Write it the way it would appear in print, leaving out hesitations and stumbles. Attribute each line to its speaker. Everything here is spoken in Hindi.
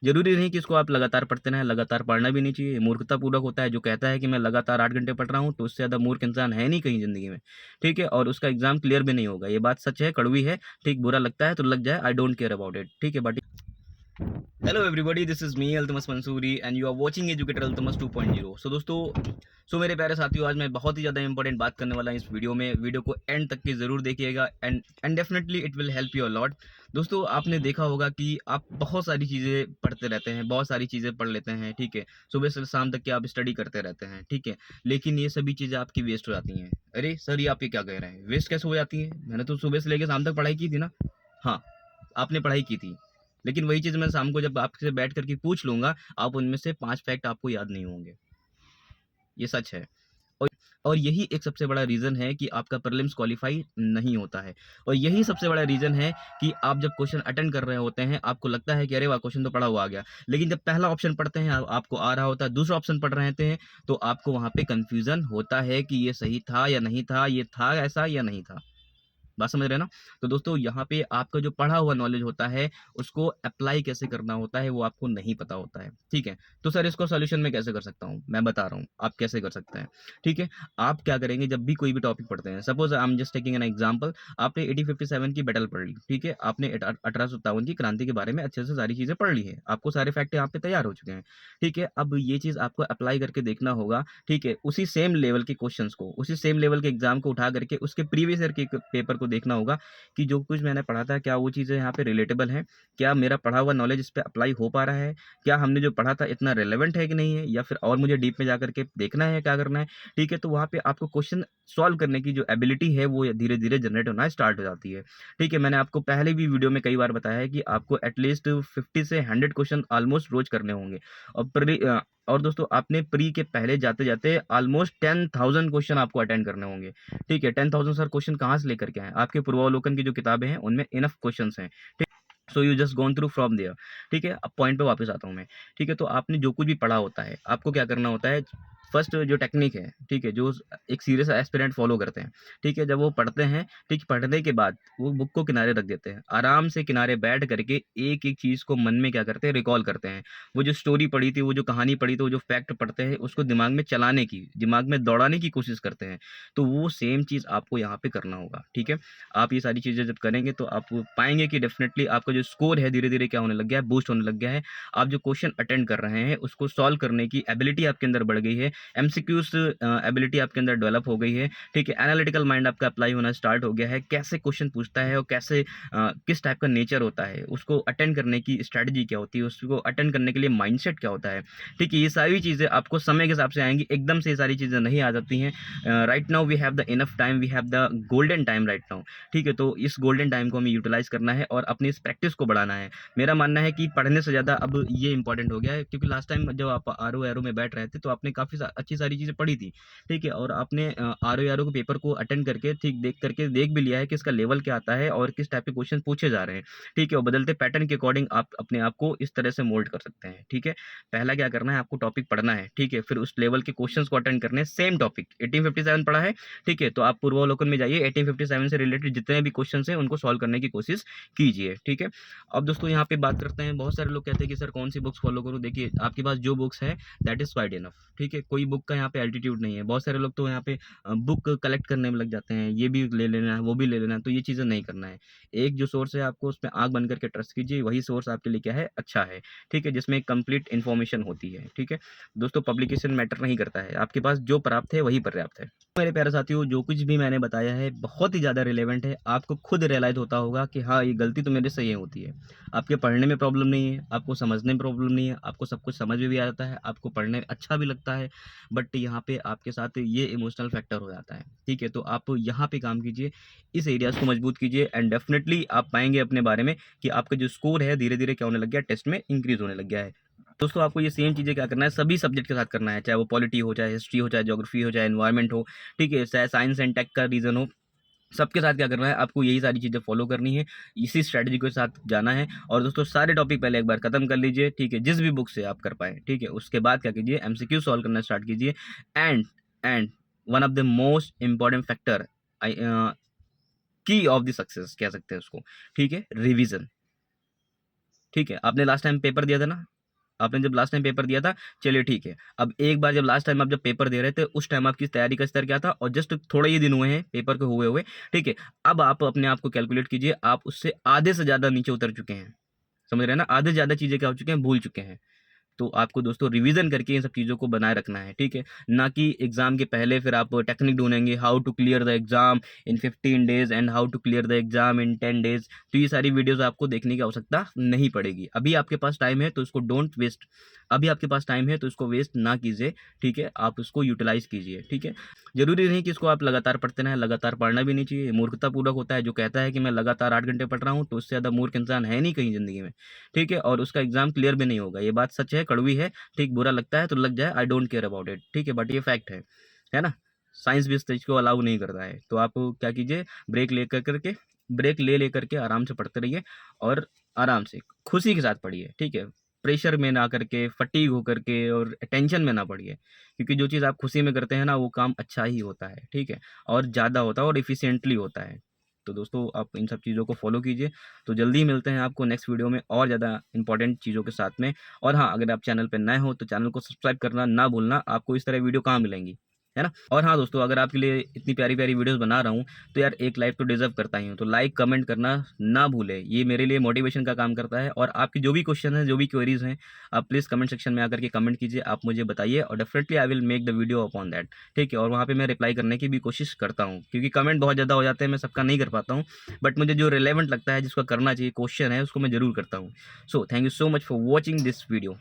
Speaker 1: ज़रूरी नहीं कि इसको आप लगातार पढ़ते रहें, लगातार पढ़ना भी नहीं चाहिए, मूर्खतापूर्वक होता है। जो कहता है कि मैं लगातार 8 घंटे पढ़ रहा हूँ, तो उससे ज़्यादा मूर्ख इंसान है नहीं कहीं ज़िंदगी में, ठीक है? और उसका एग्ज़ाम क्लियर भी नहीं होगा। ये बात सच है, कड़वी है, ठीक? बुरा लगता है तो लग जाए, I don't care about it, ठीक है? But hello everybody, this is me Altamas Mansoori and you are watching educator Altamas 2.0। So मेरे प्यारे साथियों, आज मैं बहुत ही ज़्यादा इंपॉर्टेंट बात करने वाला हूँ इस वीडियो में। वीडियो को एंड तक के ज़रूर देखिएगा and definitely it will help you a lot. दोस्तों, आपने देखा होगा कि आप बहुत सारी चीज़ें पढ़ते रहते हैं, बहुत सारी चीज़ें पढ़ लेते हैं, ठीक है? सुबह से शाम तक के आप स्टडी करते रहते हैं, ठीक है? लेकिन ये सभी चीज़ें आपकी वेस्ट हो जाती हैं। अरे सर, ये आप ये क्या कह रहे हैं? वेस्ट कैसे हो जाती हैं? मैंने तो सुबह से लेकर शाम तक पढ़ाई की थी ना। हाँ, आपने पढ़ाई की थी, लेकिन वही चीज़ मैं शाम को जब आपसे बैठ कर के पूछ लूँगा, आप उनमें से 5 फैक्ट आपको याद नहीं होंगे। ये सच है। और और यही एक सबसे बड़ा रीज़न है कि आपका प्रीलिम्स क्वालीफाई नहीं होता है। और यही सबसे बड़ा रीज़न है कि आप जब क्वेश्चन अटेंड कर रहे होते हैं, आपको लगता है कि अरे वाह! क्वेश्चन तो पढ़ा हुआ आ गया। लेकिन जब पहला ऑप्शन पढ़ते हैं, आपको आ रहा होता है, दूसरा ऑप्शन पढ़ रहे होते हैं, तो आपको वहाँ पे कन्फ्यूज़न होता है कि ये सही था या नहीं था, ये था ऐसा या नहीं था। बात समझ रहे हैं ना? तो दोस्तों, यहाँ पे आपका जो पढ़ा हुआ नॉलेज होता है, उसको अप्लाई कैसे करना होता है, वो आपको नहीं पता होता है, ठीक है? तो सर, इसको सॉल्यूशन मैं कैसे कर सकता हूँ? मैं बता रहा हूँ, आप कैसे कर सकते हैं, ठीक है? आप क्या करेंगे जब भी कोई भी टॉपिक पढ़ते हैं, suppose I am just taking an example. आपने 1857 की बैटल पढ़ ली, ठीक है? आपने 1857 की क्रांति के बारे में अच्छे से सारी चीज़ें पढ़ ली हैं, आपको सारे फैक्ट यहाँ पे तैयार हो चुके हैं, ठीक है? अब ये चीज़ आपको अप्लाई करके देखना होगा, ठीक है? उसी सेम लेवल के क्वेश्चंस को, उसी सेम लेवल के एग्जाम को उठा करके उसके प्रीवियस ईयर के पेपर को देखना होगा कि जो कुछ मैंने पढ़ा था, क्या वो चीज़ें यहाँ पे रिलेटेबल हैं? क्या मेरा पढ़ा हुआ नॉलेज इस पे अप्लाई हो पा रहा है? क्या हमने जो पढ़ा था इतना रिलेवेंट है कि नहीं है? या फिर और मुझे डीप में जाकर के देखना है, क्या करना है? ठीक है, तो वहाँ पे आपको क्वेश्चन सॉल्व करने की जो एबिलिटी है, वो धीरे-धीरे जनरेट होना स्टार्ट हो जाती है। ठीक है, मैंने आपको पहले भी वीडियो में कई बार बताया है कि आपको एटलीस्ट 50 से 100 क्वेश्चन ऑलमोस्ट रोज़ करने होंगे। और और दोस्तों, आपने प्री के पहले जाते-जाते ऑलमोस्ट 10,000 क्वेश्चन आपको अटेंड करने होंगे। ठीक है, 10,000 सर क्वेश्चन कहाँ से लेकर के आएँ? आपके पूर्वावलोकन की जो किताबें हैं, उनमें इनफ क्वेश्चन्स हैं। ठीक, so you just gone through from there. ठीक है, अब पॉइंट पे वापस आता हूँ मैं। ठीक है, तो आपने जो कुछ भी पढ़ा होता है, आपको क्या करना होता है, फर्स्ट जो टेक्निक है, ठीक है, जो एक सीरियस एस्पिरेंट फॉलो करते हैं, ठीक है, जब वो पढ़ते हैं, ठीक, पढ़ने के बाद वो बुक को किनारे रख देते हैं। आराम से किनारे बैठ करके एक-एक चीज़ को मन में क्या करते हैं, रिकॉल करते हैं। वो जो स्टोरी पढ़ी थी, वो जो कहानी पढ़ी थी, वो जो फैक्ट पढ़ते हैं, उसको दिमाग में चलाने की, दिमाग में दौड़ाने की कोशिश करते हैं। तो वो सेम चीज़ आपको यहाँ पे करना होगा, ठीक है? आप ये सारी चीज़ें जब करेंगे तो आप पाएँगे कि डेफ़िनेटली आपका जो स्कोर है धीरे-धीरे क्या होने लग गया है, बूस्ट होने लग गया है। आप जो क्वेश्चन अटेंड कर रहे हैं, उसको सॉल्व करने की एबिलिटी आपके अंदर बढ़ गई है। एमसीक्यूज़ एबिलिटी आपके अंदर डेवलप हो गई है, ठीक है? एनालिटिकल माइंड आपका अप्लाई होना स्टार्ट हो गया है। कैसे क्वेश्चन पूछता है और कैसे किस टाइप का नेचर होता है, उसको अटेंड करने की स्ट्रैटेजी क्या होती है, उसको अटेंड करने के लिए माइंडसेट क्या होता है, ठीक है? ये सारी चीज़ें आपको समय के हिसाब से आएँगी, एकदम से ये सारी चीज़ें नहीं आ जाती हैं। Right now we have the enough time, we have the golden time right now, ठीक है? तो इस गोल्डन टाइम को हमें यूटिलाइज़ करना है और अपनी इस प्रैक्टिस को बढ़ाना है। मेरा मानना है कि पढ़ने से ज़्यादा अब ये इम्पोर्टेंट हो गया है, क्योंकि लास्ट टाइम जब आप आरओ-एरो में बैठ रहे थे, तो आपने काफ़ी अच्छी सारी चीज़ें पढ़ी थी, ठीक है? और आपने आरओ-एरो के पेपर को अटेंड करके, ठीक, देख करके देख भी लिया है कि इसका लेवल क्या आता है और किस टाइप के क्वेश्चन पूछे जा रहे हैं, ठीक है? और बदलते पैटर्न के अकॉर्डिंग आप अपने आप को इस तरह से मोल्ड कर सकते हैं, ठीक है? पहला क्या करना है, आपको टॉपिक पढ़ना है, ठीक है? फिर उस लेवल के क्वेश्चंस को अटेंड करने हैं, सेम टॉपिक 1857 पढ़ा है, ठीक है? तो आप पूर्वावलोकन में जाइए, 1857 से रिलेटेड जितने भी क्वेश्चंस हैं, उनको सॉल्व करने की कोशिश कीजिए, ठीक है? अब दोस्तों, यहाँ पे बात करते हैं, बहुत सारे लोग कहते हैं कि सर कौन-सी बुक्स फॉलो करूँ? देखिए, आपके पास जो बुक्स है दैट इज़ क्वाइट इनफ, ठीक है? कोई बुक का यहाँ पे एल्टीट्यूड नहीं है। बहुत सारे लोग तो यहाँ पे बुक कलेक्ट करने में लग जाते हैं, ये भी ले लेना है, वो भी ले लेना है, तो ये चीज़ें नहीं करना है। एक जो सोर्स है, आपको उसमें आँख बंद करके ट्रस्ट कीजिए, वही सोर्स आपके लिए क्या है, अच्छा है, ठीक है? जिसमें कंप्लीट इन्फॉर्मेशन होती है, ठीक है? दोस्तों, पब्लिकेशन मैटर नहीं करता है, आपके पास जो प्राप्त है वही पर्याप्त है। मेरे प्यारे साथियों, जो कुछ भी मैंने बताया है बहुत ही ज़्यादा रिलेवेंट है। आपको खुद रियलाइज़ होता होगा कि हाँ, ये गलती तो मेरे से ये होती है। आपके पढ़ने में प्रॉब्लम नहीं है, आपको समझने में प्रॉब्लम नहीं है, आपको सब कुछ समझ में भी आ जाता है, आपको पढ़ने में अच्छा भी लगता है, बट यहाँ पे आपके साथ ये इमोशनल फैक्टर हो जाता है, ठीक है? तो आप यहाँ पे काम कीजिए, इस एरियाज़ को मजबूत कीजिए एंड डेफिनिटली आप पाएँगे अपने बारे में कि आपका जो स्कोर है धीरे-धीरे क्या होने लग गया है, टेस्ट में इंक्रीज़ होने लग गया है। दोस्तों, आपको ये सेम चीज़ें क्या करना है, सभी सब्जेक्ट के साथ करना है, चाहे वो पॉलिटी हो, चाहे हिस्ट्री हो, चाहे ज्योग्राफी हो, चाहे एनवायरनमेंट हो, ठीक है? चाहे साइंस एंड टेक का रीज़न हो, सबके साथ क्या करना है, आपको यही सारी चीज़ें फॉलो करनी है, इसी स्ट्रैटेजी के साथ जाना है। और दोस्तों, सारे टॉपिक पहले एक बार खत्म कर लीजिए, ठीक है? जिस भी बुक से आप कर पाएँ, ठीक है? उसके बाद क्या कीजिए, एमसीक्यू सॉल्व करना स्टार्ट कीजिए and and one of the most important factor, की ऑफ द सक्सेस कह सकते हैं उसको, ठीक है? रिवीज़न। ठीक है, आपने लास्ट टाइम पेपर दिया था ना? आपने जब लास्ट टाइम पेपर दिया था, चलिए ठीक है। अब एक बार जब लास्ट टाइम आप जब पेपर दे रहे थे, उस टाइम आपकी तैयारी का स्तर क्या था? और जस्ट थोड़े ही दिन हुए हैं पेपर को हुए, ठीक है? अब आप अपने आप को कैलकुलेट कीजिए, आप उससे आधे से ज़्यादा नीचे उतर चुके हैं। समझ रहे हैं ना? आधे से ज़्यादा चीज़ें क्या हो चुके हैं? भूल चुके हैं। तो आपको दोस्तों रिवीजन करके इन सब चीज़ों को बनाए रखना है, ठीक है? ना कि एग्ज़ाम के पहले फिर आप टेक्निक ढूँढेंगे, how to clear the exam in 15 days and how to clear the exam in 10 days. तो ये सारी वीडियोज़ आपको देखने की आवश्यकता नहीं पड़ेगी। अभी आपके पास टाइम है तो इसको डोंट वेस्ट। अभी आपके पास टाइम है तो इसको वेस्ट ना कीजिए, ठीक है? आप उसको यूटिलाइज़ कीजिए, ठीक है? ज़रूरी नहीं कि इसको आप लगातार पढ़ते रहें, लगातार पढ़ना भी नहीं चाहिए। मूर्खतापूर्वक होता है जो कहता है कि मैं लगातार 8 घंटे पढ़ रहा हूँ, तो उससे ज़्यादा मूर्ख इंसान है नहीं कहीं ज़िंदगी में, ठीक है? और उसका एग्ज़ाम क्लियर भी नहीं होगा। ये बात सच है, कड़वी है, ठीक, बुरा लगता है तो लग जाए, I don't care about it, ठीक है? बट ये फैक्ट है ना? साइंस भी इस चीज़ को अलाउ नहीं करता है। तो आप क्या कीजिए, ब्रेक ले लेकर के आराम से पढ़ते रहिए और आराम से, खुशी के साथ पढ़िए, ठीक है? प्रेशर में ना करके, फटीग होकर के और टेंशन में ना पढ़िए, क्योंकि जो चीज़ आप खुशी में करते हैं ना, वो काम अच्छा ही होता है, ठीक है? और ज़्यादा होता है और एफिशिएंटली होता है। तो दोस्तों आप इन सब चीज़ों को फ़ॉलो कीजिए। तो जल्दी ही मिलते हैं आपको नेक्स्ट वीडियो में और ज़्यादा इंपॉर्टेंट चीज़ों के साथ में। और हाँ, अगर आप चैनल पे नए हो तो चैनल को सब्सक्राइब करना ना भूलना, आपको इस तरह वीडियो कहाँ मिलेंगी, है ना? और हाँ दोस्तों, अगर आपके लिए इतनी प्यारी-प्यारी वीडियोज़ बना रहा हूँ, तो यार एक लाइक तो डिज़र्व करता ही हूँ, तो लाइक, कमेंट करना ना भूलें। ये मेरे लिए मोटिवेशन का काम करता है और आपके जो भी क्वेश्चन हैं, जो भी क्वेरीज़ हैं, आप प्लीज़ कमेंट सेक्शन में आकर के कमेंट कीजिए, आप मुझे बताइए और definitely I will make the video upon that, ठीक है? और वहाँ पे मैं रिप्लाई करने की भी कोशिश करता हूँ, क्योंकि कमेंट बहुत ज़्यादा हो जाते हैं, मैं सबका नहीं कर पाता हूँ, बट मुझे जो रिलेवेंट लगता है, जिसको करना चाहिए, क्वेश्चन है, उसको मैं ज़रूर करता हूँ। So thank you so much for watching this video.